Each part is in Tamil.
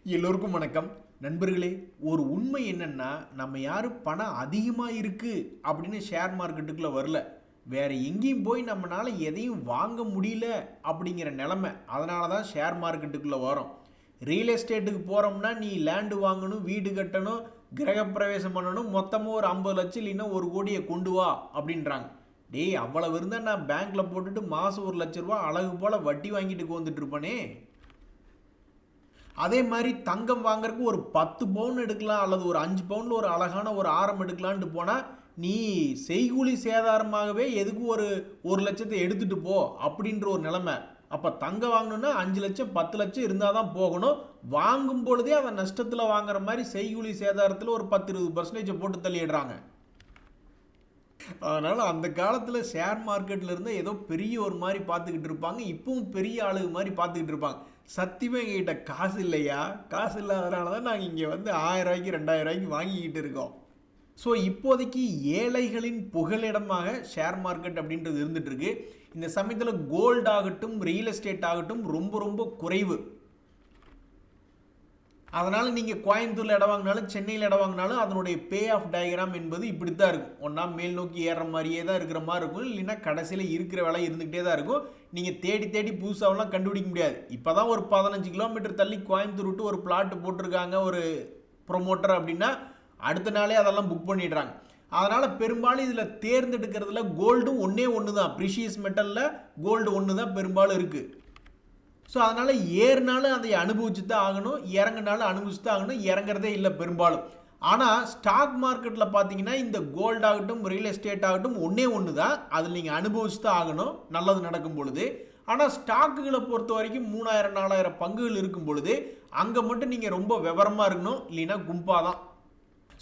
எல்லோருக்கும் வணக்கம் நண்பர்களே. ஒரு உண்மை என்னன்னா, நம்ம யாரும் பணம் அதிகமாக இருக்கு அப்படின்னு ஷேர் மார்க்கெட்டுக்குள்ள வரல. வேற எங்கேயும் போய் நம்மளால எதையும் வாங்க முடியல அப்படிங்கிற நிலைமை. அதனால தான் ஷேர் மார்க்கெட்டுக்குள்ள வரோம். ரியல் எஸ்டேட்டுக்கு போகிறோம்னா நீ லேண்டு வாங்கணும், வீடு கட்டணும், கிரகப்பிரவேசம் பண்ணணும், மொத்தமாக ஒரு 50 லட்சம் இல்லைன்னா 1 கோடியை கொண்டு வா அப்படின்றாங்க. டேய், அவ்வளவு இருந்தால் நான் பேங்க்கில் போட்டுட்டு மாதம் 1 லட்ச ரூபா அழகு போல் வட்டி வாங்கிட்டு வந்துட்டு இருப்பேனே. அதே மாதிரி தங்கம் வாங்குறதுக்கு ஒரு 10 பவுன் எடுக்கலாம், அல்லது ஒரு 5 பவுனில் ஒரு அழகான ஒரு ஆரம் எடுக்கலான்ட்டு போனால் நீ செய்கூலி சேதாரமாகவே எதுக்கு ஒரு 1 லட்சத்தை எடுத்துகிட்டு போ அப்படின்ற ஒரு நிலைமை. அப்போ தங்கம் வாங்கணுன்னா 5 லட்சம் 10 லட்சம் இருந்தால் தான் போகணும். வாங்கும் பொழுதே அதை நஷ்டத்தில் வாங்குற மாதிரி செய்கூலி சேதாரத்தில் ஒரு 10-20% போட்டு தள்ளிடுறாங்க. அதனால் அந்த காலத்தில் ஷேர் மார்க்கெட்டில் இருந்தால் ஏதோ பெரிய ஒரு மாதிரி பார்த்துக்கிட்டு இருப்பாங்க. இப்பவும் பெரிய ஆளுக மாதிரி பார்த்துக்கிட்டு இருப்பாங்க. சத்தியமாக எங்ககிட்ட காசு இல்லையா, காசு இல்லாதனால தான் நாங்கள் இங்கே வந்து 1000 ரூபாய்க்கு 2000 ரூபாய்க்கு வாங்கிக்கிட்டு இருக்கோம். ஸோ இப்போதைக்கு ஏழைகளின் புகலிடமாக ஷேர் மார்க்கெட் அப்படின்றது இருந்துட்டு இருக்கு. இந்த சமயத்தில் கோல்டு ஆகட்டும், ரியல் எஸ்டேட் ஆகட்டும் ரொம்ப ரொம்ப குறைவு. அதனால் நீங்கள் கோயம்புத்தூரில் இடம் வாங்கினாலும் சென்னையில் இடம் வாங்கினாலும் அதனுடைய பே ஆஃப் டயக்ராம் என்பது இப்படி தான் இருக்கும். ஒன்றா மேல் நோக்கி ஏறுற மாதிரியே தான் இருக்கிற மாதிரி இருக்கும், இல்லைன்னா கடைசியில் இருக்கிற வேலை இருந்துக்கிட்டே தான் இருக்கும். நீங்கள் தேடி தேடி புதுசாகலாம் கண்டுபிடிக்க முடியாது. இப்போ தான் ஒரு 15 கிலோமீட்டர் தள்ளி கோயம்புத்தூர் விட்டு ஒரு பிளாட்டு போட்டிருக்காங்க ஒரு ப்ரொமோட்டர் அப்படின்னா அடுத்த நாளே அதெல்லாம் புக் பண்ணிடுறாங்க. அதனால் பெரும்பாலும் இதில் தேர்ந்தெடுக்கிறதுல கோல்டும் ஒன்று தான், ப்ரிஷியஸ் மெட்டலில் கோல்டு ஒன்று தான் பெரும்பாலும் இருக்குது. ஸோ அதனால் ஏறினாலும் அதை அனுபவிச்சு தான் ஆகணும், இறங்கினாலும் அனுபவிச்சு தான் ஆகணும். இறங்குறதே இல்லை பெரும்பாலும். ஆனால் ஸ்டாக் மார்க்கெட்டில் பார்த்தீங்கன்னா இந்த கோல்டு ஆகட்டும், ரியல் எஸ்டேட் ஆகட்டும் ஒன்று தான். அதில் நீங்கள் அனுபவிச்சு தான் ஆகணும் நல்லது நடக்கும் பொழுது. ஆனால் ஸ்டாக்குகளை பொறுத்த வரைக்கும் 3000-4000 பங்குகள் இருக்கும் பொழுது அங்கே மட்டும் நீங்கள் ரொம்ப விவரமாக இருக்கணும், இல்லைன்னா கும்பாக தான்.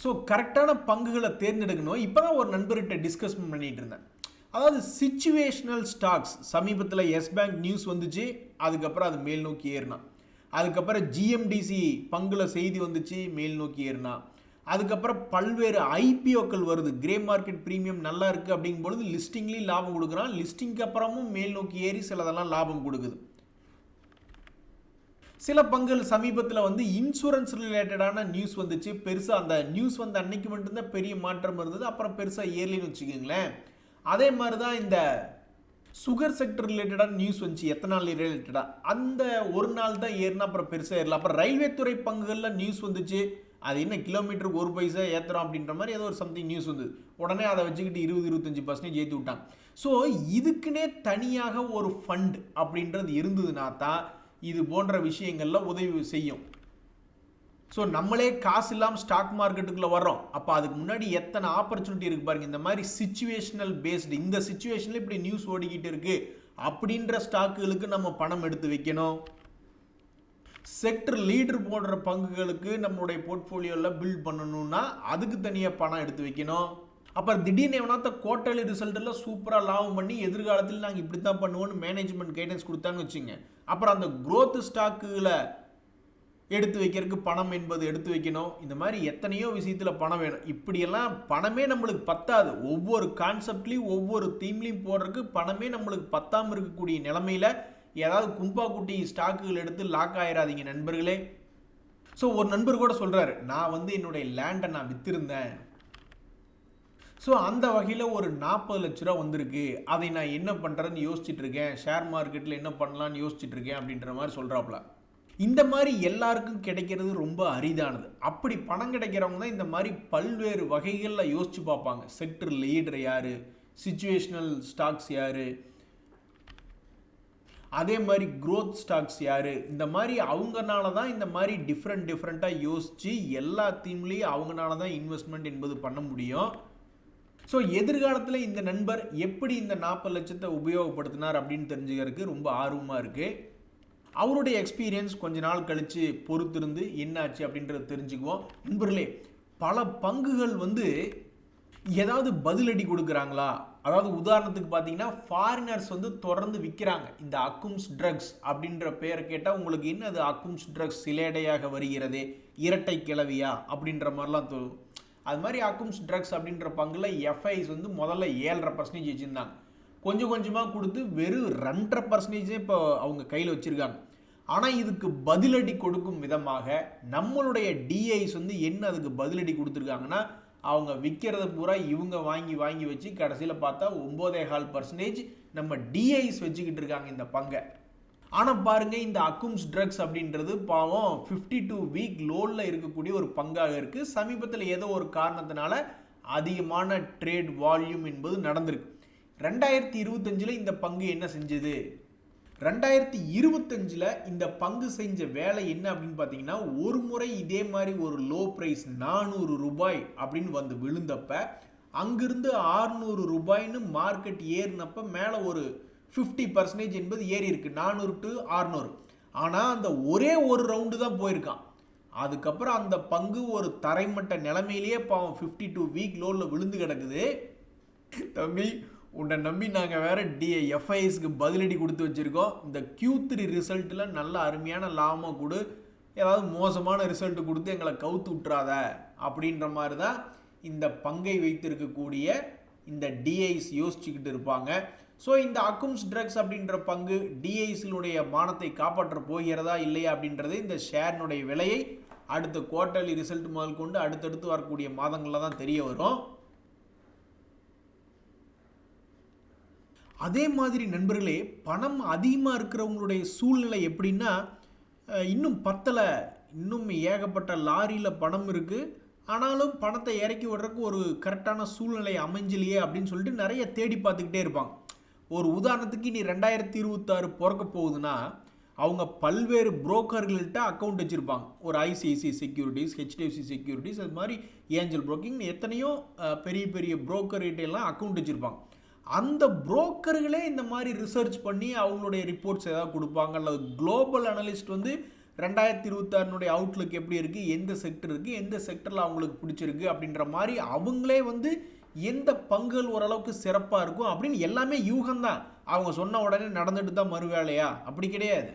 ஸோ கரெக்டான பங்குகளை தேர்ந்தெடுக்கணும். இப்போ தான் ஒரு நண்பர்கிட்ட டிஸ்கஸ் பண்ணிகிட்டு இருந்தேன். அதாவது சிச்சுவேஷனல் ஸ்டாக்ஸ். சமீபத்தில் எஸ் பேங்க் நியூஸ் வந்துச்சு, அதுக்கப்புறம் அது மேல் நோக்கி ஏறினா. அதுக்கப்புறம் ஜிஎம்டிசி பங்குல செய்தி வந்துச்சு, மேல் நோக்கி ஏறினா. அதுக்கப்புறம் பல்வேறு ஐபிஓக்கள் வருது, கிரே மார்க்கெட் ப்ரீமியம் நல்லா இருக்குது அப்படிங்கும் பொழுது லிஸ்டிங்லேயும் லாபம் கொடுக்குறான். லிஸ்டிங்க்கு அப்புறமும் மேல் நோக்கி ஏறி சிலதெல்லாம் லாபம் கொடுக்குது. சில பங்குகள் சமீபத்தில் வந்து இன்சூரன்ஸ் ரிலேட்டடான நியூஸ் வந்துச்சு. பெருசாக அந்த நியூஸ் வந்து அன்னைக்கு மட்டும்தான் பெரிய மாற்றம் இருந்தது, அப்புறம் பெருசாக ஏர்லின்னு வச்சுக்கோங்களேன். அதே மாதிரி தான் இந்த சுகர் செக்டர் ரிலேட்டடான நியூஸ் வந்துச்சு, எத்தனால் ரிலேட்டடாக. அந்த ஒரு நாள் தான் ஏறினா, அப்புறம் பெருசாக ஏறல. அப்புறம் ரயில்வே துறை பங்குகளில் நியூஸ் வந்துச்சு, அது என்ன கிலோமீட்டருக்கு 1 பைசா ஏற்றுறோம் அப்படின்ற மாதிரி ஏதோ ஒரு சம்திங் நியூஸ் வந்தது. உடனே அதை வச்சுக்கிட்டு 20-25% ஏற்றி விட்டாங்க. ஸோ இதுக்குன்னே தனியாக ஒரு ஃபண்ட் அப்படின்றது இருந்ததுன்னா தான் இது போன்ற விஷயங்களில் உதவி செய்யும். ஸோ நம்மளே காசு இல்லாமல் ஸ்டாக் மார்க்கெட்டுக்குள்ளே வர்றோம். அப்போ அதுக்கு முன்னாடி எத்தனை ஆப்பர்ச்சுனிட்டி இருக்குது பாருங்கள். இந்த மாதிரி சிச்சுவேஷனல் பேஸ்டு, இந்த சிச்சுவேஷனில் இப்படி நியூஸ் ஓடிக்கிட்டு இருக்குது அப்படின்ற ஸ்டாக்குகளுக்கு நம்ம பணம் எடுத்து வைக்கணும். செக்டர் லீடர் போடுற பங்குகளுக்கு நம்மளுடைய போர்ட்ஃபோலியோவில் பில்ட் பண்ணணும்னா அதுக்கு தனியாக பணம் எடுத்து வைக்கணும். அப்புறம் திடீர்னு எவனாத்த குவார்ட்டர்லி ரிசல்ட்டில் சூப்பராக லாபம் பண்ணி எதிர்காலத்தில் நாங்கள் இப்படி தான் பண்ணுவோன்னு மேனேஜ்மெண்ட் கைடன்ஸ் கொடுத்தான்னு வச்சுங்க, அப்புறம் அந்த க்ரோத் ஸ்டாக்குகளை எடுத்து வைக்கிறதுக்கு பணம் என்பது எடுத்து வைக்கணும். இந்த மாதிரி எத்தனையோ விஷயத்தில் பணம் வேணும். இப்படியெல்லாம் பணமே நம்மளுக்கு பத்தாது. ஒவ்வொரு கான்செப்ட்லையும் ஒவ்வொரு தீம்லையும் போடுறதுக்கு பணமே நம்மளுக்கு பத்தாமல் இருக்கக்கூடிய நிலைமையில் ஏதாவது கும்பா குட்டி ஸ்டாக்குகள் எடுத்து லாக் ஆயிடாதீங்க நண்பர்களே. ஸோ ஒரு நண்பர் கூட சொல்கிறாரு, நான் வந்து என்னுடைய லேண்டை நான் விற்றுருந்தேன். ஸோ அந்த வகையில் ஒரு 40 லட்ச ரூபா வந்திருக்கு, அதை நான் என்ன பண்ணுறதுன்னு யோசிச்சுட்டு இருக்கேன், ஷேர் மார்க்கெட்டில் என்ன பண்ணலான்னு யோசிச்சுட்டு இருக்கேன் அப்படின்ற மாதிரி சொல்கிறாப்புல. இந்த மாதிரி எல்லாருக்கும் கிடைக்கிறது ரொம்ப அரிதானது. அப்படி பணம் கிடைக்கிறவங்க தான் இந்த மாதிரி பல்வேறு வகைகளில் யோசிச்சு பார்ப்பாங்க. செக்டர் லீடர் யார், சிச்சுவேஷனல் ஸ்டாக்ஸ் யார், அதே மாதிரி க்ரோத் ஸ்டாக்ஸ் யார், இந்த மாதிரி அவங்கனால தான் இந்த மாதிரி டிஃப்ரெண்ட்டாக யோசித்து எல்லாத்தையும்லேயும் அவங்கனால தான் இன்வெஸ்ட்மெண்ட் என்பது பண்ண முடியும். ஸோ எதிர்காலத்தில் இந்த நண்பர் எப்படி இந்த 40 லட்சத்தை உபயோகப்படுத்தினார் அப்படின்னு தெரிஞ்சுக்கிறதுக்கு ரொம்ப ஆர்வமாக இருக்குது. அவருடைய எக்ஸ்பீரியன்ஸ் கொஞ்ச நாள் கழித்து பொறுத்திருந்து என்னாச்சு அப்படின்றத தெரிஞ்சுக்குவோம். நண்பர்களே, பல பங்குகள் வந்து ஏதாவது பதிலடி கொடுக்குறாங்களா? அதாவது உதாரணத்துக்கு பார்த்தீங்கன்னா ஃபாரினர்ஸ் வந்து தொடர்ந்து விற்கிறாங்க. இந்த அக்கும்ஸ் ட்ரக்ஸ் அப்படின்ற பேரை கேட்டால் உங்களுக்கு என்ன, அது அக்கும்ஸ் ட்ரக்ஸ் சிலேடையாக வருகிறது, இரட்டை கிளவியா அப்படின்ற மாதிரிலாம் தோணும். அது மாதிரி அக்கும்ஸ் ட்ரக்ஸ் அப்படின்ற பங்கில் எஃப்ஐஸ் வந்து முதல்ல 7.5% வச்சுருந்தாங்க. கொஞ்சம் கொஞ்சமாக கொடுத்து வெறும் 2.5% இப்போ அவங்க கையில் வச்சுருக்காங்க. ஆனால் இதுக்கு பதிலடி கொடுக்கும் விதமாக நம்மளுடைய டிஐஸ் வந்து என்ன அதுக்கு பதிலடி கொடுத்துருக்காங்கன்னா, அவங்க விற்கிறத பூரா இவங்க வாங்கி வாங்கி வச்சு கடைசியில் பார்த்தா 9.25% நம்ம டிஐஸ் வச்சுக்கிட்டு இருக்காங்க இந்த பங்கை. ஆனால் பாருங்க, இந்த அக்கும்ஸ் ட்ரக்ஸ் அப்படின்றது பாவம் 52 வீக் லோவில் இருக்கக்கூடிய ஒரு பங்காக இருக்குது. சமீபத்தில் ஏதோ ஒரு காரணத்தினால அதிகமான ட்ரேட் வால்யூம் என்பது நடந்திருக்கு. 2025 இந்த பங்கு என்ன செஞ்சது? 2025 இந்த பங்கு செஞ்ச வேலை என்ன அப்படின்னு பார்த்தீங்கன்னா, ஒரு முறை இதே மாதிரி ஒரு லோ ப்ரைஸ் 400 ரூபாய் அப்படின்னு வந்து விழுந்தப்ப அங்கிருந்து 600 ரூபாய்னு மார்க்கெட் ஏறினப்ப மேலே ஒரு 50% என்பது ஏறி இருக்கு, 400 to 600. ஆனால் அந்த ஒரே ஒரு ரவுண்டு தான் போயிருக்கான். அதுக்கப்புறம் அந்த பங்கு ஒரு தரைமட்ட நிலைமையிலேயே பாவம் 52 வீக் லோவில் விழுந்து கிடக்குது. தம்பி, உன்னை நம்பி நாங்கள் வேற எஃப்ஐஎஸ்க்கு பதிலடி கொடுத்து வச்சுருக்கோம். இந்த Q3 ரிசல்ட்டில் நல்ல அருமையான லாபமாக கொடு, ஏதாவது மோசமான ரிசல்ட் கொடுத்து எங்களை கவுத்து விட்டுறாத அப்படின்ற மாதிரி தான் இந்த பங்கை வைத்திருக்கக்கூடிய இந்த டிஐஸ் யோசிச்சுக்கிட்டு இருப்பாங்க. ஸோ இந்த அக்கும்ஸ் ட்ரக்ஸ் அப்படின்ற பங்கு டிஐஸினுடைய மானத்தை காப்பாற்ற போகிறதா இல்லையா அப்படின்றது இந்த ஷேரினுடைய விலையை அடுத்த குவார்ட்டர்லி ரிசல்ட் முதல் கொண்டு அடுத்தடுத்து வரக்கூடிய மாதங்களில் தான் தெரிய வரும். அதே மாதிரி நண்பர்களே, பணம் அதிகமாக இருக்கிறவங்களுடைய சூழ்நிலை எப்படின்னா, இன்னும் பத்தலை, இன்னும் ஏகப்பட்ட லாரியில் பணம் இருக்குது, ஆனாலும் பணத்தை இறக்கி விடுறதுக்கு ஒரு கரெக்டான சூழ்நிலை அமைஞ்சலையே அப்படின்னு சொல்லிட்டு நிறைய தேடி பார்த்துக்கிட்டே இருப்பாங்க. ஒரு உதாரணத்துக்கு, நீ 2026 பிறக்க போகுதுன்னா அவங்க பல்வேறு புரோக்கர்கள்ட்ட அக்கௌண்ட் வச்சுருப்பாங்க. ஒரு ஐசிஐசிஐ செக்யூரிட்டிஸ், ஹெச்டிஎஃப்சி செக்யூரிட்டிஸ், அது மாதிரி ஏஞ்சல் புரோக்கிங், எத்தனையோ பெரிய பெரிய புரோக்கர்கிட்டெல்லாம் அக்கௌண்ட் வச்சுருப்பாங்க. அந்த புரோக்கர்களே இந்த மாதிரி ரிசர்ச் பண்ணி அவங்களுடைய ரிப்போர்ட்ஸ் ஏதாவது கொடுப்பாங்க. அல்லது குளோபல் அனலிஸ்ட் வந்து 2026 அவுட்லுக் எப்படி இருக்குது, எந்த செக்டர் இருக்குது, எந்த செக்டரில் அவங்களுக்கு பிடிச்சிருக்கு அப்படின்ற மாதிரி அவங்களே வந்து எந்த பங்குகள் ஓரளவுக்கு சிறப்பாக இருக்கும் அப்படின்னு எல்லாமே யூகம்தான். அவங்க சொன்ன உடனே நடந்துட்டு தான் மறு வேலையா? அப்படி கிடையாது.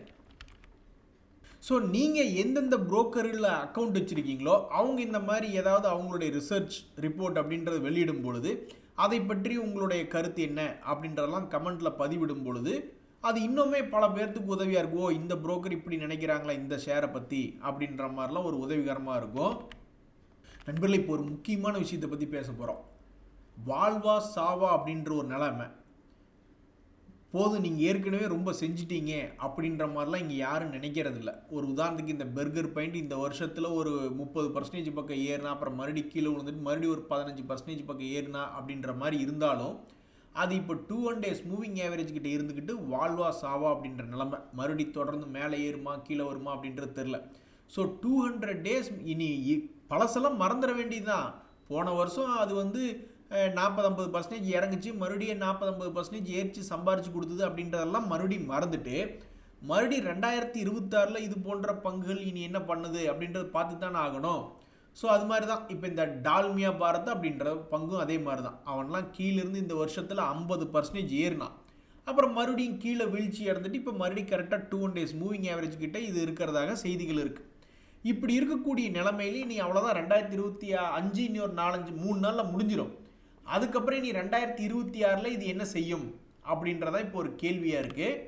ஸோ நீங்கள் எந்தெந்த புரோக்கரில் அக்கௌண்ட் வச்சுருக்கீங்களோ அவங்க இந்த மாதிரி ஏதாவது அவங்களுடைய ரிசர்ச் ரிப்போர்ட் அப்படின்றத வெளியிடும் பொழுது அதை பற்றி உங்களுடைய கருத்து என்ன அப்படின்றதெல்லாம் கமெண்ட்டில் பதிவிடும் பொழுது அது இன்னுமே பல பேர்த்துக்கு உதவியாக இருக்கும். இந்த புரோக்கர் இப்படி நினைக்கிறாங்களா இந்த ஷேரை பற்றி அப்படின்ற மாதிரிலாம் ஒரு உதவிகரமாக இருக்கும். நண்பர்களே, இப்போ ஒரு முக்கியமான விஷயத்தை பற்றி பேச போகிறோம். வாழ்வா சாவா அப்படின்ற ஒரு நிலைமை. போதும், நீங்கள் ஏற்கனவே ரொம்ப செஞ்சிட்டீங்க அப்படின்ற மாதிரிலாம் இங்கே யாரும் நினைக்கிறதில்ல. ஒரு உதாரணத்துக்கு, இந்த பர்கர் பாயிண்ட் இந்த வருஷத்தில் ஒரு 30% பக்கம் ஏறினா, அப்புறம் மறுபடியும் கீழே விழுந்துட்டு மறுபடியும் ஒரு 15% பக்கம் ஏறினா அப்படின்ற மாதிரி இருந்தாலும் அது இப்போ 200 days மூவிங் ஆவரேஜ் கிட்ட இருந்துக்கிட்டு வாழ்வா சாவா அப்படின்ற நிலைமை. மறுபடியும் தொடர்ந்து மேலே ஏறுமா கீழே வருமா அப்படின்றது தெரில. ஸோ 200 days இனி பழசெல்லாம் மறந்துட வேண்டியதுதான். போன வருஷம் அது வந்து 40-50% இறங்குச்சு, மறுபடியும் 40-50% ஏறிச்சு சம்பாரிச்சு கொடுத்தது அப்படின்றதெல்லாம் மறுபடியும் மறந்துட்டு மறுபடியும் 2026 இது போன்ற பங்குகள் இனி என்ன பண்ணுது அப்படின்றது பார்த்து தானே ஆகணும். ஸோ அது மாதிரி தான் இப்போ இந்த டால்மியா பாரத் அப்படின்ற பங்கும் அதே மாதிரி தான். அவன்லாம் கீழேருந்து இந்த வருஷத்தில் 50% ஏறினான், அப்புறம் மறுபடியும் கீழே வீழ்ச்சி இறந்துட்டு இப்போ மறுபடியும் கரெக்டாக 200 days மூவிங் ஆவரேஜ் கிட்ட இது இருக்கிறதாக செய்திகள் இருக்குது. இப்படி இருக்கக்கூடிய நிலைமையிலே நீ அவ்வளோதான், 2025 இனி ஒரு 4-3 நாளில் முடிஞ்சிடும். அதுக்கப்புறம் நீ 2026 இது என்ன செய்யும் அப்படின்றதா இப்போ ஒரு கேள்வியாக இருக்குது.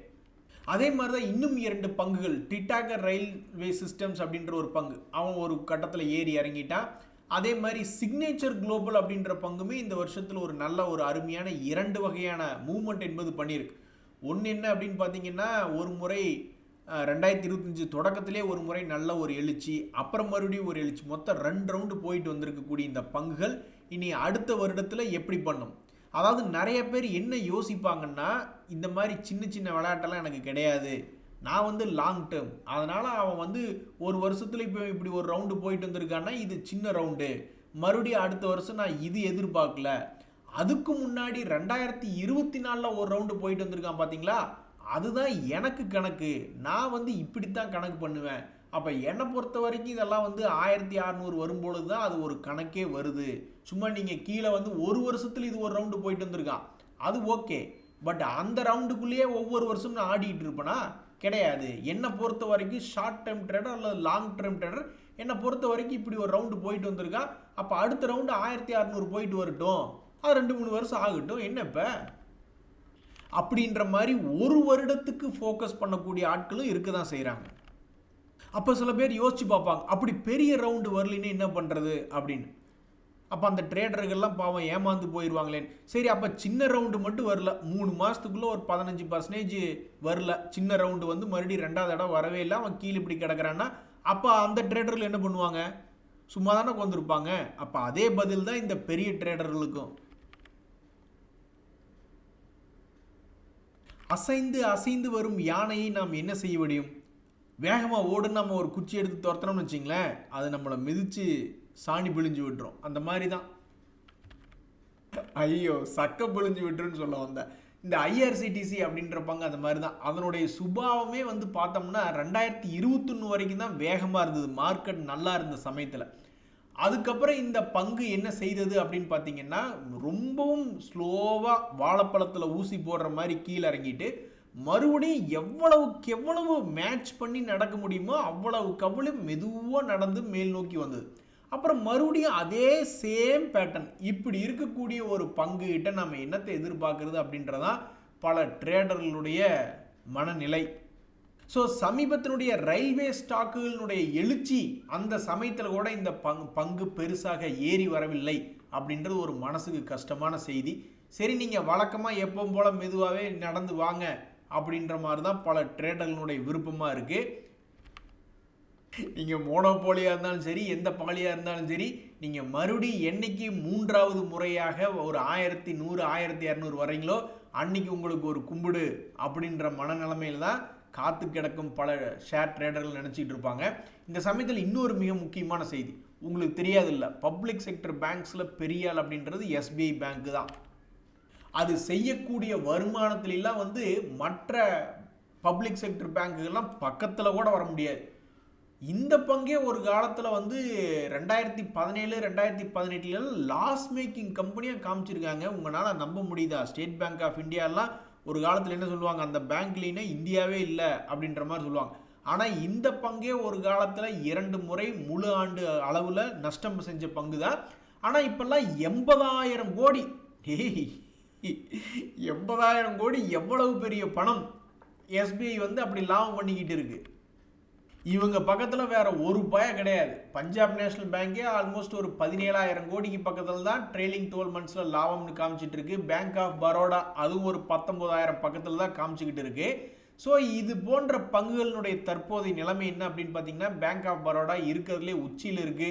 அதே மாதிரி தான் இன்னும் 2 பங்குகள், டிட்டாகர் ரயில்வே சிஸ்டம்ஸ் அப்படின்ற ஒரு பங்கு, அவன் ஒரு கட்டத்தில் ஏறி இறங்கிட்டான். அதே மாதிரி சிக்னேச்சர் குளோபல் அப்படின்ற பங்குமே இந்த வருஷத்தில் ஒரு நல்ல ஒரு அருமையான 2 வகையான மூவ்மெண்ட் என்பது பண்ணியிருக்கு. ஒன்று என்ன அப்படின்னு பார்த்தீங்கன்னா, ஒரு முறை 2025 தொடக்கத்திலே ஒரு முறை நல்ல ஒரு எழுச்சி, அப்புறம் மறுபடியும் ஒரு எழுச்சி, மொத்தம் 2 ரவுண்டு போயிட்டு வந்திருக்கக்கூடிய இந்த பங்குகள் இனி அடுத்த வருடத்தில் எப்படி பண்ணும். அதாவது நிறைய பேர் என்ன யோசிப்பாங்கன்னா, இந்த மாதிரி சின்ன சின்ன விளையாட்டெல்லாம் எனக்கு கிடையாது, நான் வந்து லாங் டேர்ம், அதனால் அவன் வந்து ஒரு வருஷத்தில் இப்போ இப்படி ஒரு ரவுண்டு போயிட்டு வந்திருக்கான்னா இது சின்ன ரவுண்டு, மறுபடியும் அடுத்த வருஷம் நான் இது எதிர்பார்க்கல, அதுக்கு முன்னாடி 2024 ஒரு ரவுண்டு போயிட்டு வந்திருக்கான் பார்த்தீங்களா, அதுதான் எனக்கு கணக்கு, நான் வந்து இப்படித்தான் கணக்கு பண்ணுவேன். அப்போ என்னை பொறுத்த வரைக்கும் இதெல்லாம் வந்து 1600 வரும்பொழுது தான் அது ஒரு கணக்கே வருது. சும்மா நீங்கள் கீழே வந்து ஒரு வருஷத்தில் இது ஒரு ரவுண்டு போயிட்டு வந்திருக்கான் அது ஓகே, பட் அந்த ரவுண்டுக்குள்ளேயே ஒவ்வொரு வருஷமும் நான் ஆடிட்டு இருப்பேனா? கிடையாது. என்னை பொறுத்த வரைக்கும் ஷார்ட் டேர்ம் ட்ரேடர் அல்லது லாங் டேர்ம் ட்ரேடர், என்னை பொறுத்த வரைக்கும் இப்படி ஒரு ரவுண்டு போயிட்டு வந்திருக்கான், அப்போ அடுத்த ரவுண்டு 1600 போயிட்டு வரட்டும், அது 2-3 வருஷம் ஆகட்டும், என்ன இப்போ அப்படின்ற மாதிரி ஒரு வருடத்துக்கு ஃபோக்கஸ் பண்ணக்கூடிய ஆட்களும் இருக்க தான் செய்கிறாங்க. அப்போ சில பேர் யோசிச்சு பார்ப்பாங்க, அப்படி பெரிய ரவுண்டு வரலின்னு என்ன பண்ணுறது அப்படின்னு. அப்போ அந்த ட்ரேடர்கள்லாம் பாவம் ஏமாந்து போயிடுவாங்களேன்னு. சரி, அப்போ சின்ன ரவுண்டு மட்டும் வரல, 3 மாதத்துக்குள்ளே ஒரு 15% வரல, சின்ன ரவுண்டு வந்து மறுபடியும் 2வது இடம் வரவே இல்லை, அவன் கீழே இப்படி கிடக்கிறான்னா அப்போ அந்த ட்ரேடர்கள் என்ன பண்ணுவாங்க? சும்மா தானே கொண்டிருப்பாங்க. அப்போ அதே பதில் தான் இந்த பெரிய ட்ரேடர்களுக்கும். அசைந்து அசைந்து வரும் யானையை நாம் என்ன செய்ய முடியும்? வேகமாக ஓடுன்னு நம்ம ஒரு குச்சி எடுத்து துரத்தணும்னு வச்சிங்களேன், அது நம்மளை மிதித்து சாணி பிழிஞ்சு விட்டுரும். அந்த மாதிரி தான். ஐயோ, சக்க பிழிஞ்சு விட்டுருன்னு சொல்ல வந்தேன். இந்த ஐஆர்சிடிசி அப்படின்ற பங்கு அந்த மாதிரி தான். அதனுடைய சுபாவமே வந்து பார்த்தோம்னா 2021 வரைக்கும் தான் வேகமாக இருந்தது, மார்க்கெட் நல்லா இருந்த சமயத்தில். அதுக்கப்புறம் இந்த பங்கு என்ன செய்தது அப்படின்னு பார்த்தீங்கன்னா, ரொம்பவும் ஸ்லோவாக வாழைப்பழத்தில் ஊசி போடுற மாதிரி கீழே இறங்கிட்டு மறுபடியும் எவ்வளவுக்கு எவ்வளவு மேட்ச் பண்ணி நடக்க முடியுமோ அவ்வளவுக்கு அவ்வளவு மெதுவாக நடந்து மேல் நோக்கி வந்தது. அப்புறம் மறுபடியும் அதே சேம் பேட்டர்ன். இப்படி இருக்கக்கூடிய ஒரு பங்கு கிட்ட நம்ம என்னத்தை எதிர்பார்க்கறது அப்படின்றதான் பல ட்ரேடர்களுடைய மனநிலை. ஸோ சமீபத்தினுடைய ரயில்வே ஸ்டாக்குகளினுடைய எழுச்சி அந்த சமயத்தில் கூட இந்த பங்கு பெருசாக ஏறி வரவில்லை அப்படின்றது ஒரு மனசுக்கு கஷ்டமான செய்தி. சரி, நீங்கள் வழக்கமாக எப்பவும் போல மெதுவாகவே நடந்து வாங்க அப்படின்ற மாதிரி தான் பல ட்ரேடர்களுடைய விருப்பமாக இருக்குது. நீங்கள் மோனோபோலியாக இருந்தாலும் சரி, எந்த பாலியாக இருந்தாலும் சரி, நீங்கள் மறுபடியும் என்னைக்கு 3வது முறையாக ஒரு 1100 1200 வரீங்களோ அன்னைக்கு உங்களுக்கு ஒரு கும்பிடு அப்படின்ற மனநிலைமையில் தான் காத்து கிடக்கும் பல ஷேர் ட்ரேடர்கள் நினச்சிட்டு இருப்பாங்க. இந்த சமயத்தில் இன்னொரு மிக முக்கியமான செய்தி உங்களுக்கு தெரியாது இல்லை, பப்ளிக் செக்டர் பேங்க்ஸில் பெரிய ஆள் அப்படின்றது எஸ்பிஐ பேங்க் தான். அது செய்யக்கூடிய வருமானத்திலாம் வந்து மற்ற பப்ளிக் செக்டர் பேங்க்குகள்லாம் பக்கத்தில் கூட வர முடியாது. இந்த பங்கே ஒரு காலத்தில் வந்து 2017 2018 லாஸ் மேக்கிங் கம்பெனியாக காமிச்சிருக்காங்க. உங்களால் நம்ப முடியுதா? ஸ்டேட் பேங்க் ஆஃப் இந்தியாலாம் ஒரு காலத்தில் என்ன சொல்லுவாங்க, அந்த பேங்க்லின்னா இந்தியாவே இல்லை அப்படின்ற மாதிரி சொல்லுவாங்க. ஆனால் இந்த பங்கே ஒரு காலத்தில் 2 முறை முழு ஆண்டு அளவில் நஷ்டம் செஞ்ச பங்கு தான். ஆனால் இப்போல்லாம் 80,000 கோடி, 80,000 கோடி எவ்வளவு பெரிய பணம் எஸ்பிஐ வந்து அப்படி லாபம் பண்ணிக்கிட்டு இருக்கு. இவங்க பக்கத்தில் வேற ஒரு பயம் கிடையாது. பஞ்சாப் நேஷனல் பேங்கே ஆல்மோஸ்ட் ஒரு 17,000 கோடிக்கு பக்கத்தில் தான் ட்ரெயிலிங் 12 மந்த்ஸில் லாபம்னு காமிச்சிட்டு இருக்கு. பேங்க் ஆஃப் பரோடா அதுவும் ஒரு 19,000 பக்கத்தில் தான் காமிச்சிக்கிட்டு இருக்கு. ஸோ இது போன்ற பங்குகளினுடைய தற்போதைய நிலைமை என்ன அப்படின்னு பார்த்தீங்கன்னா, பேங்க் ஆஃப் பரோடா இருக்கிறதுலே உச்சியில் இருக்கு,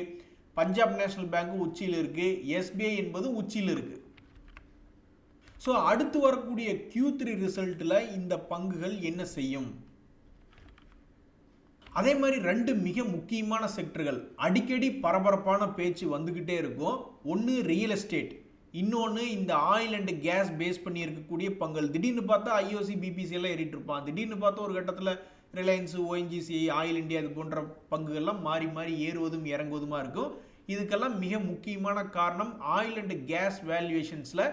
பஞ்சாப் நேஷனல் பேங்கும் உச்சியில் இருக்கு, எஸ்பிஐ என்பது உச்சியில் இருக்கு. ஸோ அடுத்து வரக்கூடிய Q3 ரிசல்ட்டில் இந்த பங்குகள் என்ன செய்யும்? அதே மாதிரி 2 மிக முக்கியமான செக்டர்கள் அடிக்கடி பரபரப்பான பேச்சு வந்துக்கிட்டே இருக்கும். ஒன்று ரியல் எஸ்டேட், இன்னொன்று இந்த ஆயில் அண்ட் கேஸ் பேஸ் பண்ணி இருக்கக்கூடிய பங்குகள். திடீர்னு பார்த்தா ஐஓசி பிபிசி எல்லாம் ஏறிட்டு இருப்பான், திடீர்னு பார்த்தா ஒரு கட்டத்தில் ரிலையன்ஸு, ஓஎன்ஜிசி, ஆயில் இண்டியா இது போன்ற பங்குகள்லாம் மாறி மாறி ஏறுவதும் இறங்குவதுமாக இருக்கும். இதுக்கெல்லாம் மிக முக்கியமான காரணம் ஆயில் அண்ட் கேஸ் வேல்யூவேஷன்ஸில்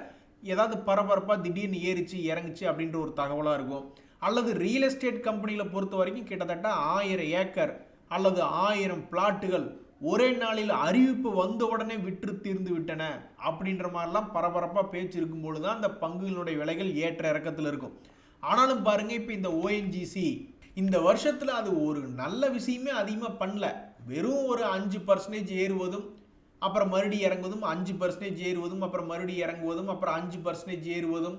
ஏதாவது பரபரப்பாக திடீர்னு ஏறிச்சு இறங்குச்சு அப்படின்ற ஒரு தகவலாக இருக்கும். அல்லது ரியல் எஸ்டேட் கம்பெனியில் பொறுத்த வரைக்கும் கிட்டத்தட்ட 1000 ஏக்கர் அல்லது 1000 பிளாட்டுகள் ஒரே நாளில் அறிவிப்பு வந்த உடனே விற்று தீர்ந்து விட்டன அப்படின்ற மாதிரிலாம் பரபரப்பாக பேச்சு இருக்கும்போது தான் அந்த பங்குகளுடைய விலைகள் ஏற்ற இறக்கத்தில் இருக்கும். ஆனாலும் பாருங்கள், இப்போ இந்த ஓஎன்ஜிசி இந்த வருஷத்தில் அது ஒரு நல்ல விஷயமே அதிகமாக பண்ணல. வெறும் ஒரு 5% ஏறுவதும் அப்புறம் மறுபடியும் இறங்குவதும், 5% ஏறுவதும் அப்புறம் மறுபடியும் இறங்குவதும், அப்புறம் 5% ஏறுவதும்,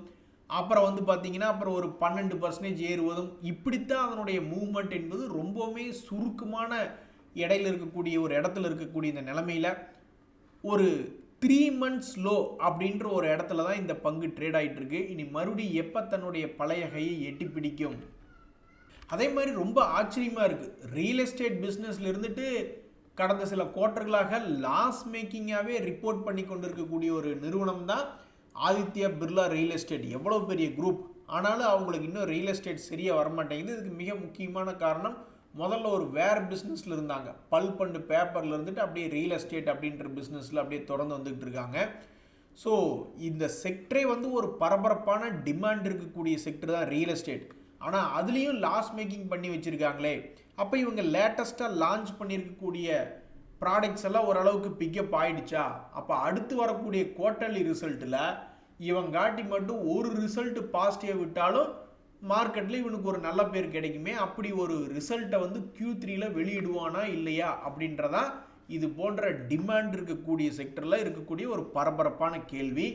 அப்புறம் வந்து பார்த்தீங்கன்னா அப்புறம் ஒரு 12% ஏறுவதும், இப்படித்தான் அதனுடைய மூவ்மெண்ட் என்பது ரொம்பவுமே சுருக்கமான இடையில இருக்கக்கூடிய ஒரு இடத்துல இருக்கக்கூடிய இந்த நிலைமையில் ஒரு 3 months லோ அப்படின்ற ஒரு இடத்துல தான் இந்த பங்கு ட்ரேட் ஆகிட்டு இருக்கு. இனி மறுபடியும் எப்போ தன்னுடைய பழைய கையை எட்டி பிடிக்கும்? அதே மாதிரி ரொம்ப ஆச்சரியமாக இருக்குது, ரியல் எஸ்டேட் பிஸ்னஸில் இருந்துட்டு கடந்த சில குவார்ட்டர்களாக லாஸ் மேக்கிங்காகவே ரிப்போர்ட் பண்ணி கொண்டு இருக்கக்கூடிய ஒரு நிறுவனம் தான் ஆதித்யா பிர்லா ரியல் எஸ்டேட். எவ்வளோ பெரிய குரூப், ஆனாலும் அவங்களுக்கு இன்னும் ரியல் எஸ்டேட் சரியாக வரமாட்டேங்குது. இதுக்கு மிக முக்கியமான காரணம், முதல்ல ஒரு வேறு பிஸ்னஸில் இருந்தாங்க, பல்ப் அண்ட் பேப்பரில் இருந்துட்டு அப்படியே ரியல் எஸ்டேட் அப்படின்ற பிஸ்னஸில் அப்படியே தொடர்ந்து வந்துகிட்டு இருக்காங்க. ஸோ இந்த செக்டரே வந்து ஒரு பரபரப்பான டிமாண்ட் இருக்கக்கூடிய செக்டர் தான் ரியல் எஸ்டேட். ஆனால் அதுலேயும் லாஸ் மேக்கிங் பண்ணி வச்சுருக்காங்களே. அப்போ இவங்க லேட்டஸ்ட்டாக லான்ச் பண்ணியிருக்கக்கூடிய ப்ராடக்ட்ஸ் எல்லாம் ஓரளவுக்கு பிக்கப் ஆகிடுச்சா? அப்போ அடுத்து வரக்கூடிய குவார்ட்டர்லி ரிசல்ட்டில் இவங்காட்டி மட்டும் ஒரு ரிசல்ட் பாசிட்டிவ் விட்டாலும் மார்க்கெட்டில் இவனுக்கு ஒரு நல்ல பேர் கிடைக்குமே, அப்படி ஒரு ரிசல்ட்டை வந்து Q3ல வெளியிடுவானா இல்லையா அப்படின்றதா இது போன்ற டிமாண்ட் இருக்கக்கூடிய செக்டரில் இருக்கக்கூடிய ஒரு பரபரப்பான கேள்வி.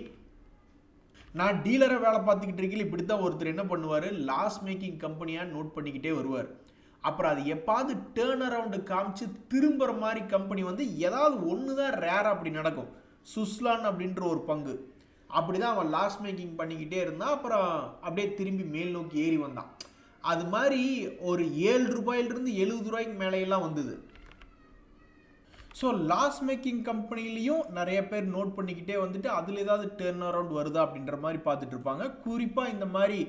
நான் டீலரை வேலை பார்த்துக்கிட்டு இருக்கேன், இப்படி தான் ஒருத்தர் என்ன பண்ணுவார், லாஸ் மேக்கிங் கம்பெனியாக நோட் பண்ணிக்கிட்டே வருவார். அப்புறம் அது எப்பாவது டேர்ன் அரவுண்டு காமிச்சு திரும்புகிற மாதிரி கம்பெனி வந்து ஏதாவது ஒன்று தான் ரேராக அப்படி நடக்கும். சுஸ்லான் அப்படின்ற ஒரு பங்கு அப்படி தான் அவன் லாஸ் மேக்கிங் பண்ணிக்கிட்டே இருந்தான், அப்புறம் அப்படியே திரும்பி மேல் நோக்கி ஏறி வந்தான். அது மாதிரி ஒரு 7 ரூபாயிலிருந்து 70 ரூபாய்க்கு மேலேயெல்லாம் வந்தது. ஸோ லாஸ் மேக்கிங் கம்பெனிலையும் நிறைய பேர் நோட் பண்ணிக்கிட்டே வந்துட்டு அதில் ஏதாவது டேர்ன் அரவுண்ட் வருதா அப்படின்ற மாதிரி பார்த்துட்டு இருப்பாங்க. குறிப்பாக இந்த மாதிரி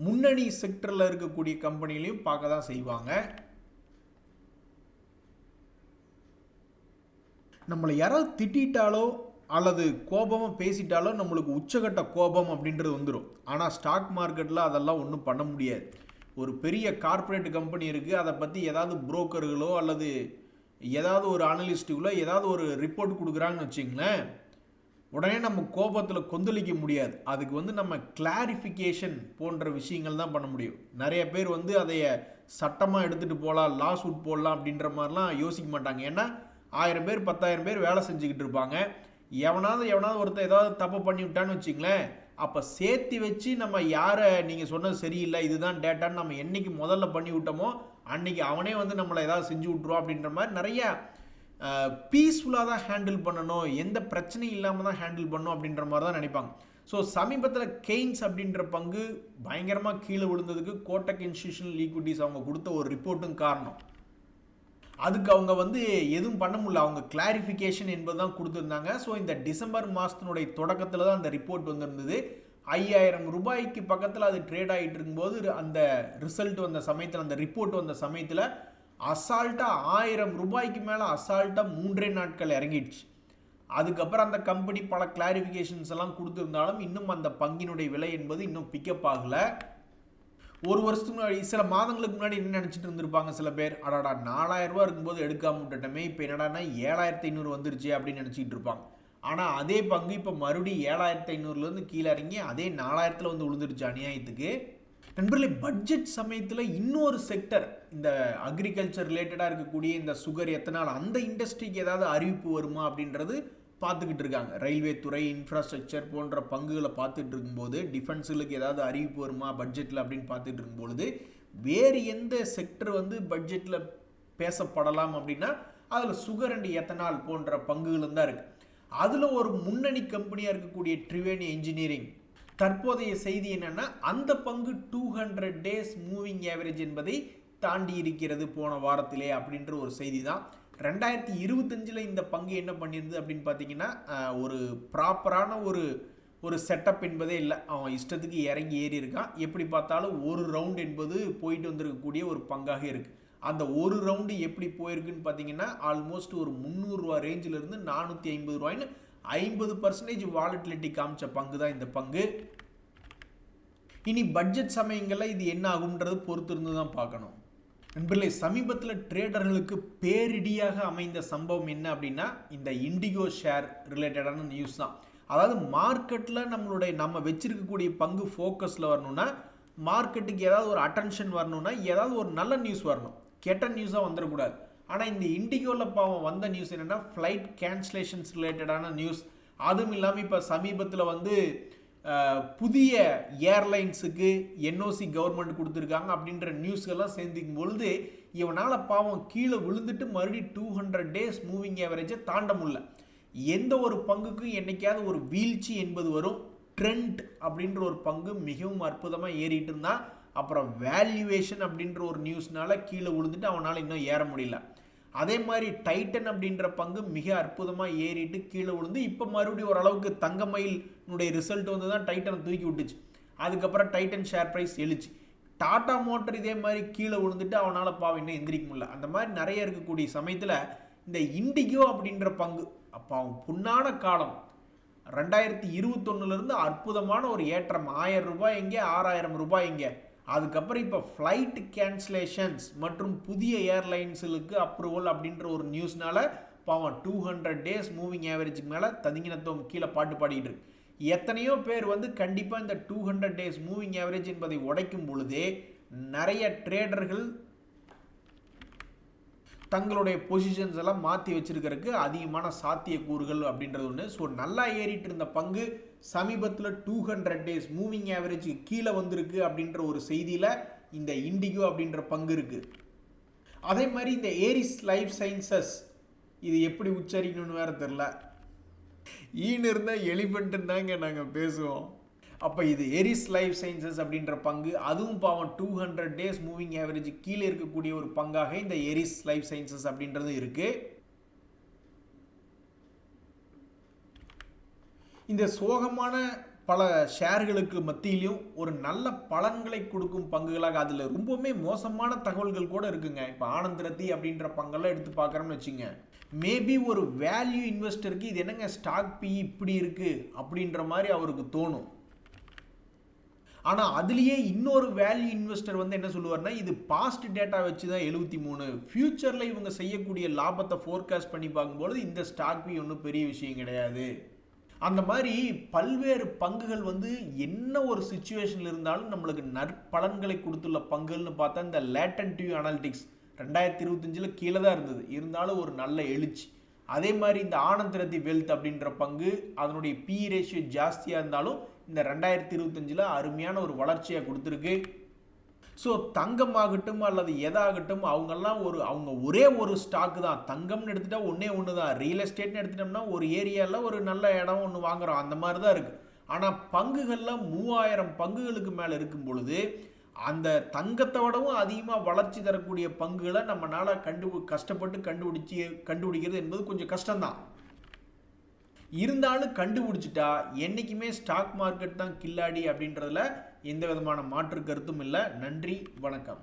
முன்னணி செக்டரில் இருக்கக்கூடிய கம்பெனிலையும் பார்க்க தான் செய்வாங்க. நம்மளை யாராவது திட்டாலோ அல்லது கோபமாக பேசிட்டாலோ நம்மளுக்கு உச்சகட்ட கோபம் அப்படின்றது வந்துடும். ஆனால் ஸ்டாக் மார்க்கெட்டில் அதெல்லாம் ஒன்றும் பண்ண முடியாது. ஒரு பெரிய கார்ப்பரேட் கம்பெனி இருக்குது, அதை பற்றி ஏதாவது புரோக்கர்களோ அல்லது ஏதாவது ஒரு அனலிஸ்ட்டுகளோ ஏதாவது ஒரு ரிப்போர்ட் கொடுக்குறாங்கன்னு வச்சிங்களேன், உடனே நம்ம கோபத்தில் கொந்தளிக்க முடியாது. அதுக்கு வந்து நம்ம கிளாரிஃபிகேஷன் போன்ற விஷயங்கள் தான் பண்ண முடியும். நிறைய பேர் வந்து அதைய சட்டமாக எடுத்துகிட்டு போகலாம், லா சூட் போடலாம் அப்படின்ற மாதிரிலாம் யோசிக்க மாட்டாங்க. ஏன்னா 1000 பேர் 10,000 பேர் வேலை செஞ்சுக்கிட்டு இருப்பாங்க. எவனாவது ஒருத்தர் ஏதாவது தப்பு பண்ணி விட்டான்னு வச்சிங்களேன், அப்போ சேர்த்து வச்சு நம்ம யாரை நீங்கள் சொன்னது சரியில்லை இதுதான் டேட்டான்னு நம்ம என்றைக்கு முதல்ல பண்ணி விட்டோமோ அன்றைக்கி அவனே வந்து நம்மளை ஏதாவது செஞ்சு விட்ருவோம் அப்படின்ற மாதிரி நிறைய பீஸ்ஃபுல்லாக தான் ஹேண்டில் பண்ணணும், எந்த பிரச்சனையும் இல்லாமல் தான் ஹேண்டில் பண்ணணும் அப்படின்ற மாதிரி தான் நினைப்பாங்க. ஸோ சமீபத்தில் கெய்ன்ஸ் அப்படின்ற பங்கு பயங்கரமாக கீழே விழுந்ததுக்கு கோட்டக் இன்ஸ்டிடியூஷனல் ஈக்விட்டிஸ் அவங்க கொடுத்த ஒரு ரிப்போர்ட்டும் காரணம். அதுக்கு அவங்க வந்து எதுவும் பண்ண முடியல, அவங்க கிளாரிஃபிகேஷன் என்பது தான் கொடுத்துருந்தாங்க. ஸோ இந்த டிசம்பர் மாதத்தினுடைய தொடக்கத்தில் தான் அந்த ரிப்போர்ட் வந்திருந்தது. 5000 ரூபாய்க்கு பக்கத்தில் அது ட்ரேட் ஆகிட்டு இருக்கும்போது அந்த ரிசல்ட் வந்த சமயத்தில், அந்த ரிப்போர்ட் வந்த சமயத்தில் அசால்ட்டாக 1000 ரூபாய்க்கு மேலே அசால்ட்டாக 3 நாட்கள் இறங்கிடுச்சு. அதுக்கப்புறம் அந்த கம்பெனி பல கிளாரிஃபிகேஷன்ஸ் எல்லாம் கொடுத்துருந்தாலும் இன்னும் அந்த பங்கினுடைய விலை என்பது இன்னும் பிக்கப் ஆகலை. ஒரு வருஷத்துக்கு முன்னாடி சில மாதங்களுக்கு முன்னாடி என்ன நினச்சிட்டு இருந்திருப்பாங்க சில பேர், அடாடா 4000 ரூபா இருக்கும்போது எடுக்காம விட்டுட்டமே, இப்போ என்னடானா 7500 வந்துருச்சு அப்படின்னு நினச்சிக்கிட்டு இருப்பாங்க. ஆனால் அதே பங்கு இப்போ மறுபடியும் 7500லேருந்து கீழே இறங்கி அதே 4000 வந்து விழுந்துருச்சு அநியாயத்துக்கு. நண்பர்களே, பட்ஜெட் சமயத்தில் இன்னொரு செக்டர், இந்த அக்ரிகல்ச்சர் ரிலேட்டடாக இருக்கக்கூடிய இந்த சுகர் எத்தனால் அந்த இண்டஸ்ட்ரிக்கு ஏதாவது அறிவிப்பு வருமா அப்படின்றது பார்த்துக்கிட்டு இருக்காங்க. ரயில்வே துறை, இன்ஃப்ராஸ்ட்ரக்சர் போன்ற பங்குகளை பார்த்துட்டு இருக்கும்போது டிஃபென்ஸுகளுக்கு ஏதாவது அறிவிப்பு வருமா பட்ஜெட்டில் அப்படின்னு பார்த்துட்டு இருக்கும்பொழுது வேறு எந்த செக்டர் வந்து பட்ஜெட்டில் பேசப்படலாம் அப்படின்னா அதில் சுகர் அண்ட் எத்தனால் போன்ற பங்குகளும் தான் இருக்குது. அதில் ஒரு முன்னணி கம்பெனியாக இருக்கக்கூடிய ட்ரிவேணி இன்ஜினியரிங் தற்போதைய செய்தி என்னென்னா அந்த பங்கு 200 days மூவிங் ஆவரேஜ் என்பதை தாண்டி இருக்கிறது போன வாரத்திலே அப்படின்ற ஒரு செய்தி தான். 2025 இந்த பங்கு என்ன பண்ணியிருந்தது அப்படின்னு பார்த்தீங்கன்னா ஒரு ப்ராப்பரான ஒரு செட்டப் என்பதே இல்லை. அவன் இஷ்டத்துக்கு இறங்கி ஏறி இருக்கான். எப்படி பார்த்தாலும் ஒரு ரவுண்ட் என்பது போயிட்டு வந்திருக்கக்கூடிய ஒரு பங்காக இருக்குது. அந்த ஒரு ரவுண்டு எப்படி போயிருக்குன்னு பார்த்தீங்கன்னா ஆல்மோஸ்ட் ஒரு 300 ரூபா ரேஞ்சிலிருந்து 450 ரூபாய்னு 50% வாலட்டிலிட்டி காமிச்ச பங்கு தான் இந்த பங்கு. இனி பட்ஜெட் சமயங்களில் இது என்ன ஆகும்ன்றது பொறுத்து இருந்து தான் பார்க்கணும். நண்பர்களே, சமீபத்தில் ட்ரேடர்களுக்கு பேரிடியாக அமைந்த சம்பவம் என்ன அப்படின்னா இந்த இண்டிகோ ஷேர் ரிலேட்டடான நியூஸ் தான். அதாவது மார்க்கெட்டில் நம்ம வச்சிருக்கக்கூடிய பங்கு ஃபோக்கஸில் வரணும்னா, மார்க்கெட்டுக்கு ஏதாவது ஒரு அட்டென்ஷன் வரணும்னா ஏதாவது ஒரு நல்ல நியூஸ் வரணும், கெட்ட நியூஸாக வந்துடக்கூடாது. ஆனால் இந்த இண்டிகோவில் பாவம் வந்த நியூஸ் என்னென்னா ஃப்ளைட் கேன்சலேஷன்ஸ் ரிலேட்டடான நியூஸ். அதுவும் இல்லாமல் இப்போ சமீபத்தில் வந்து புதிய ஏர்லைன்ஸுக்கு என்ஓசி கவர்மெண்ட் கொடுத்துருக்காங்க அப்படின்ற நியூஸ்கெல்லாம் சேர்ந்துக்கும் பொழுது இவனால் பாவம் கீழே விழுந்துட்டு மறுபடியும் 200 days மூவிங் ஆவரேஜை தாண்ட முடியல. எந்த ஒரு பங்குக்கும் என்னைக்காவது ஒரு வீழ்ச்சி என்பது வரும். ட்ரெண்ட் அப்படின்ற ஒரு பங்கு மிகவும் அற்புதமாக ஏறிட்டு இருந்தால் அப்புறம் வேல்யூவேஷன் அப்படின்ற ஒரு நியூஸ்னால கீழே விழுந்துட்டு அவனால் இன்னும் ஏற முடியல. அதே மாதிரி டைட்டன் அப்படின்ற பங்கு மிக அற்புதமாக ஏறிட்டு கீழே விழுந்து இப்போ மறுபடியும் ஓரளவுக்கு தங்கமயிலுடைய ரிசல்ட் வந்து தான் டைட்டனை தூக்கி விட்டுச்சு. அதுக்கப்புறம் டைட்டன் ஷேர் ப்ரைஸ் எழுச்சு. டாடா மோட்டர் இதே மாதிரி கீழே விழுந்துட்டு அவனால் பாவம் இன்னும் எந்திரிக்க முடியல. அந்த மாதிரி நிறைய இருக்கக்கூடிய சமயத்தில் இந்த இண்டிகோ அப்படின்ற பங்கு அப்போ அவன் புண்ணான காலம் 2021 அற்புதமான ஒரு ஏற்றம். 1000 ரூபாய் எங்கே, 6000 ரூபாய் எங்கே. அதுக்கப்புறம் இப்போ ஃப்ளைட் கேன்சலேஷன்ஸ் மற்றும் புதிய ஏர்லைன்ஸுக்கு அப்ரூவல் அப்படின்ற ஒரு நியூஸ்னால பாவம் 200 days மூவிங் ஆவரேஜுக்கு மேலே ததிங்கினத்துவம் கீழே பாட்டு பாடிக்கிட்டு இருக்கு. எத்தனையோ பேர் வந்து கண்டிப்பாக இந்த 200 டேஸ் மூவிங் ஆவரேஜ் என்பதை உடைக்கும் பொழுதே நிறைய ட்ரேடர்கள் தங்களுடைய பொசிஷன்ஸ் எல்லாம் மாற்றி வச்சிருக்கிறதுக்கு அதிகமான சாத்தியக்கூறுகள் அப்படின்றது ஒன்று. ஸோ நல்லா ஏறிட்டு இருந்த பங்கு சமீபத்தில் 200 டேஸ் மூவிங் ஆவரேஜுக்கு கீழே வந்திருக்கு அப்படின்ற ஒரு செய்தியில் இந்த இண்டிகோ அப்படின்ற பங்கு இருக்குது. அதே மாதிரி இந்த ஏரிஸ் லைஃப் சயின்சஸ் இது எப்படி உச்சரிக்கணும்னு வேறு தெரில. ஈன்னு இருந்தால் எலிஃபெண்ட்டுன்னு தாங்க நாங்கள் பேசுவோம். அப்போ இது ஏரிஸ் லைஃப் சயின்சஸ் அப்படின்ற பங்கு, அதுவும் பாவம் 200 டேஸ் மூவிங் ஆவரேஜ் கீழே இருக்கக்கூடிய ஒரு பங்காக இந்த ஏரிஸ் லைஃப் சயின்சஸ் அப்படின்றது இருக்கு. இந்த சோகமான பல ஷேர்களுக்கு மத்தியிலையும் ஒரு நல்ல பலன்களை கொடுக்கும் பங்குகளாக அதில் ரொம்பவுமே மோசமான தகவல்கள் கூட இருக்குங்க. இப்போ ஆனந்த் ரத்தி அப்படின்ற பங்கெல்லாம் எடுத்து பார்க்குறோம்னு வச்சுங்க, மேபி ஒரு வேல்யூ இன்வெஸ்டருக்கு இது என்னங்க ஸ்டாக் பி இப்படி இருக்கு அப்படின்ற மாதிரி அவருக்கு தோணும். ஆனால் அதுலேயே இன்னொரு வேல்யூ இன்வெஸ்டர் வந்து என்ன சொல்லுவார்னா, இது பாஸ்ட் டேட்டா வச்சு தான் 73, ஃபியூச்சரில் இவங்க செய்யக்கூடிய லாபத்தை ஃபோர்காஸ்ட் பண்ணி பார்க்கும்போது இந்த ஸ்டாக் பி ஒன்றும் பெரிய விஷயம் கிடையாது. அந்த மாதிரி பல்வேறு பங்குகள் வந்து என்ன ஒரு சுச்சுவேஷனில் இருந்தாலும் நம்மளுக்கு நற்பலன்களை கொடுத்துள்ள பங்குகள்னு பார்த்தா இந்த லேட்டன்டிவ் அனாலிட்டிக்ஸ் 2025 கீழே தான் இருந்தது, இருந்தாலும் ஒரு நல்ல எழுச்சி. அதே மாதிரி இந்த ஆனந்த் ரத்தி வெல்த் அப்படின்ற பங்கு அதனுடைய பி ரேஷியோ ஜாஸ்தியாக இருந்தாலும் இந்த 2025 அருமையான ஒரு வளர்ச்சியாக கொடுத்துருக்கு. ஸோ தங்கமாகட்டும் அல்லது எதாகட்டும் அவங்கெல்லாம் அவங்க ஒரே ஒரு ஸ்டாக்கு தான். தங்கம்னு எடுத்துட்டா ஒன்று தான். ரியல் எஸ்டேட்னு எடுத்துட்டோம்னா ஒரு ஏரியாவில் ஒரு நல்ல இடம் ஒன்று வாங்குகிறோம், அந்த மாதிரி தான் இருக்குது. ஆனால் பங்குகளில் 3000 பங்குகளுக்கு மேலே இருக்கும் பொழுது அந்த தங்கத்தை விடவும் அதிகமாக வளர்ச்சி தரக்கூடிய பங்குகளை நம்மளால் கஷ்டப்பட்டு கண்டுபிடிக்கிறது என்பது கொஞ்சம் கஷ்டம்தான். இருந்தாலும் கண்டுபிடிச்சிட்டா என்றைக்குமே ஸ்டாக் மார்க்கெட் தான் கில்லாடி அப்படின்றதுல எந்த விதமான மாற்று கருத்தும் இல்லை. நன்றி, வணக்கம்.